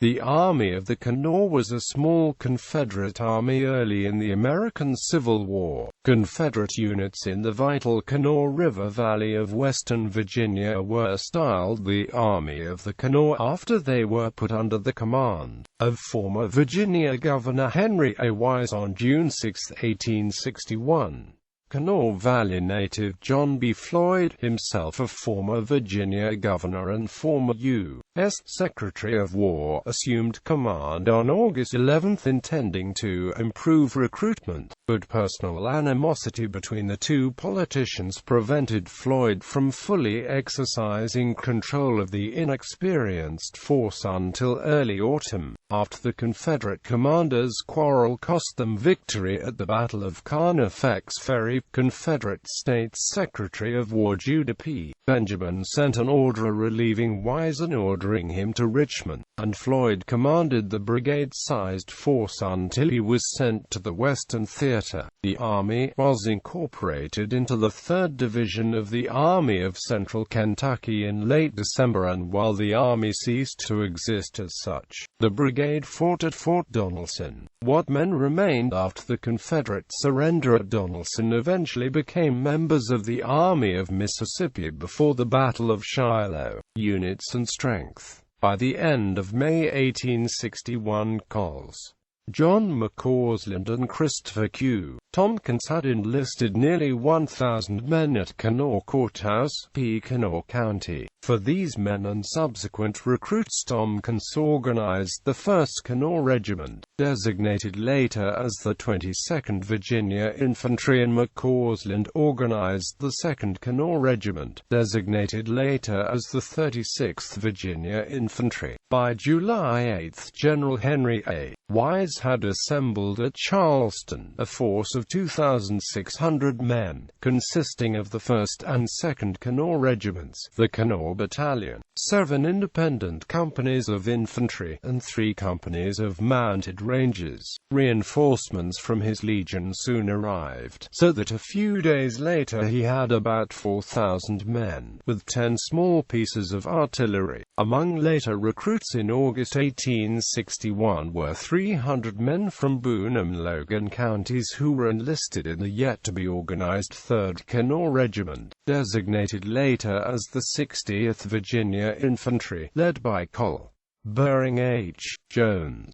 The Army of the Kanawha was a small Confederate army early in the American Civil War. Confederate units in the vital Kanawha River Valley of western Virginia were styled the Army of the Kanawha after they were put under the command of former Virginia Governor Henry A.Wise on June 6, 1861. Kanawha Valley native John B. Floyd, himself a former Virginia governor and former U.S. Secretary of War, assumed command on August 11, intending to improve recruitment, but personal animosity between the two politicians prevented Floyd from fully exercising control of the inexperienced force until early autumn, after the Confederate commanders' quarrel cost them victory at the Battle of Carnifex Ferry. Confederate States Secretary of War Judah P. Benjamin sent an order relieving Wise and ordering him to Richmond, and Floyd commanded the brigade-sized force until he was sent to the Western Theater. The Army was incorporated into the 3rd Division of the Army of Central Kentucky in late December, and while the Army ceased to exist as such, the brigade fought at Fort Donelson. What men remained after the Confederate surrender at Donelson eventually became members of the Army of Mississippi before the Battle of Shiloh. Units and strength. By the end of May 1861, Cols. John McCausland and Christopher Q. Tompkins had enlisted nearly 1,000 men at Kanawha Courthouse, Kanawha County. For these men and subsequent recruits, Tompkins organized the 1st Kanawha Regiment, designated later as the 22nd Virginia Infantry, and McCausland organized the 2nd Kanawha Regiment, designated later as the 36th Virginia Infantry. By July 8, General Henry A.Wise had assembled at Charleston a force of 2,600 men, consisting of the 1st and 2nd Kanawha Regiments, the Kanawha Battalion, 7 independent companies of infantry, and 3 companies of mounted rangers. Reinforcements from his legion soon arrived, so that a few days later he had about 4,000 men, with 10 small pieces of artillery. Among later recruits in August 1861 were 300 men from Boone and Logan counties who were enlisted in the yet-to-be-organized 3rd Kanawha Regiment, designated later as the 60th Virginia Infantry, led by Col. Bering H. Jones.